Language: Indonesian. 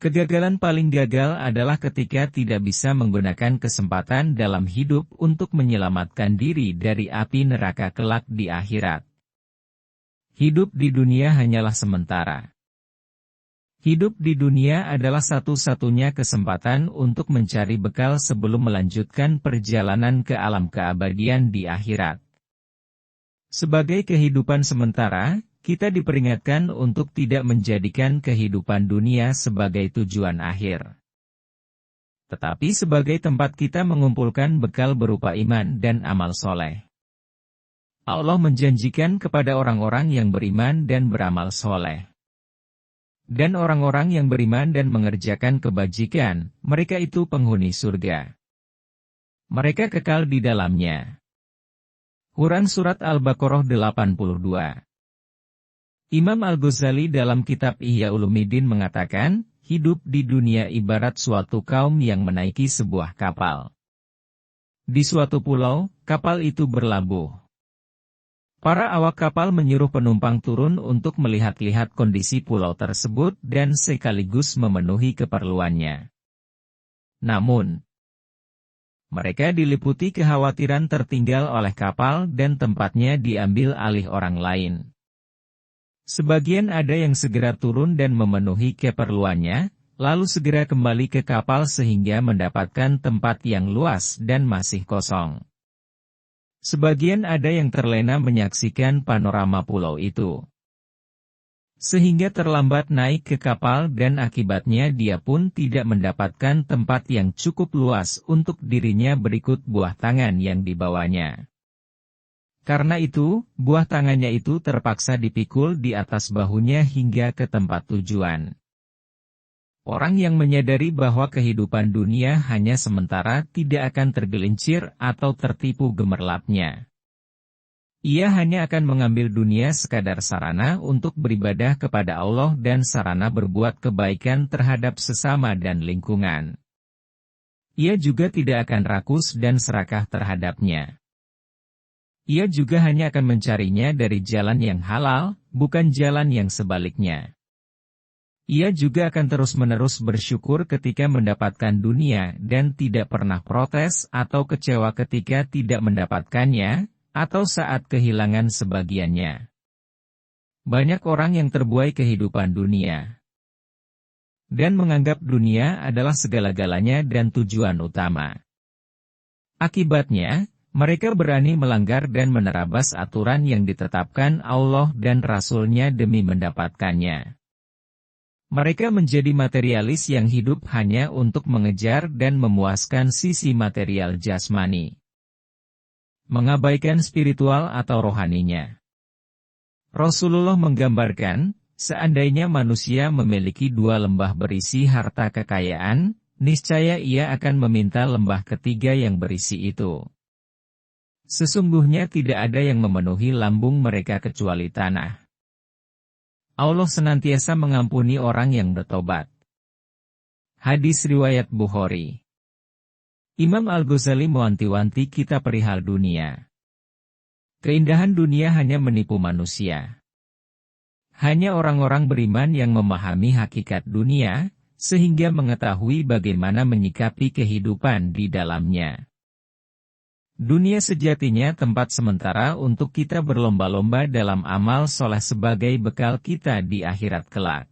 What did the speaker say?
Kegagalan paling gagal adalah ketika tidak bisa menggunakan kesempatan dalam hidup untuk menyelamatkan diri dari api neraka kelak di akhirat. Hidup di dunia hanyalah sementara. Hidup di dunia adalah satu-satunya kesempatan untuk mencari bekal sebelum melanjutkan perjalanan ke alam keabadian di akhirat. Sebagai kehidupan sementara, kita diperingatkan untuk tidak menjadikan kehidupan dunia sebagai tujuan akhir, tetapi sebagai tempat kita mengumpulkan bekal berupa iman dan amal soleh. Allah menjanjikan kepada orang-orang yang beriman dan beramal soleh. Dan orang-orang yang beriman dan mengerjakan kebajikan, mereka itu penghuni surga. Mereka kekal di dalamnya. Quran Surat Al-Baqarah 82. Imam Al-Ghazali dalam kitab Ihya Ulumuddin mengatakan, hidup di dunia ibarat suatu kaum yang menaiki sebuah kapal. Di suatu pulau, kapal itu berlabuh. Para awak kapal menyuruh penumpang turun untuk melihat-lihat kondisi pulau tersebut dan sekaligus memenuhi keperluannya. Namun, mereka diliputi kekhawatiran tertinggal oleh kapal dan tempatnya diambil alih orang lain. Sebagian ada yang segera turun dan memenuhi keperluannya, lalu segera kembali ke kapal sehingga mendapatkan tempat yang luas dan masih kosong. Sebagian ada yang terlena menyaksikan panorama pulau itu, sehingga terlambat naik ke kapal dan akibatnya dia pun tidak mendapatkan tempat yang cukup luas untuk dirinya berikut buah tangan yang dibawanya. Karena itu, buah tangannya itu terpaksa dipikul di atas bahunya hingga ke tempat tujuan. Orang yang menyadari bahwa kehidupan dunia hanya sementara tidak akan tergelincir atau tertipu gemerlapnya. Ia hanya akan mengambil dunia sekadar sarana untuk beribadah kepada Allah dan sarana berbuat kebaikan terhadap sesama dan lingkungan. Ia juga tidak akan rakus dan serakah terhadapnya. Ia juga hanya akan mencarinya dari jalan yang halal, bukan jalan yang sebaliknya. Ia juga akan terus-menerus bersyukur ketika mendapatkan dunia dan tidak pernah protes atau kecewa ketika tidak mendapatkannya, atau saat kehilangan sebagiannya. Banyak orang yang terbuai kehidupan dunia dan menganggap dunia adalah segala-galanya dan tujuan utama. Akibatnya, mereka berani melanggar dan menerabas aturan yang ditetapkan Allah dan Rasul-Nya demi mendapatkannya. Mereka menjadi materialis yang hidup hanya untuk mengejar dan memuaskan sisi material jasmani, mengabaikan spiritual atau rohaninya. Rasulullah menggambarkan, seandainya manusia memiliki dua lembah berisi harta kekayaan, niscaya ia akan meminta lembah ketiga yang berisi itu. Sesungguhnya tidak ada yang memenuhi lambung mereka kecuali tanah. Allah senantiasa mengampuni orang yang bertobat. Hadis riwayat Bukhari. Imam Al-Ghazali mewanti-wanti kita perihal dunia. Keindahan dunia hanya menipu manusia. Hanya orang-orang beriman yang memahami hakikat dunia, sehingga mengetahui bagaimana menyikapi kehidupan di dalamnya. Dunia sejatinya tempat sementara untuk kita berlomba-lomba dalam amal soleh sebagai bekal kita di akhirat kelak.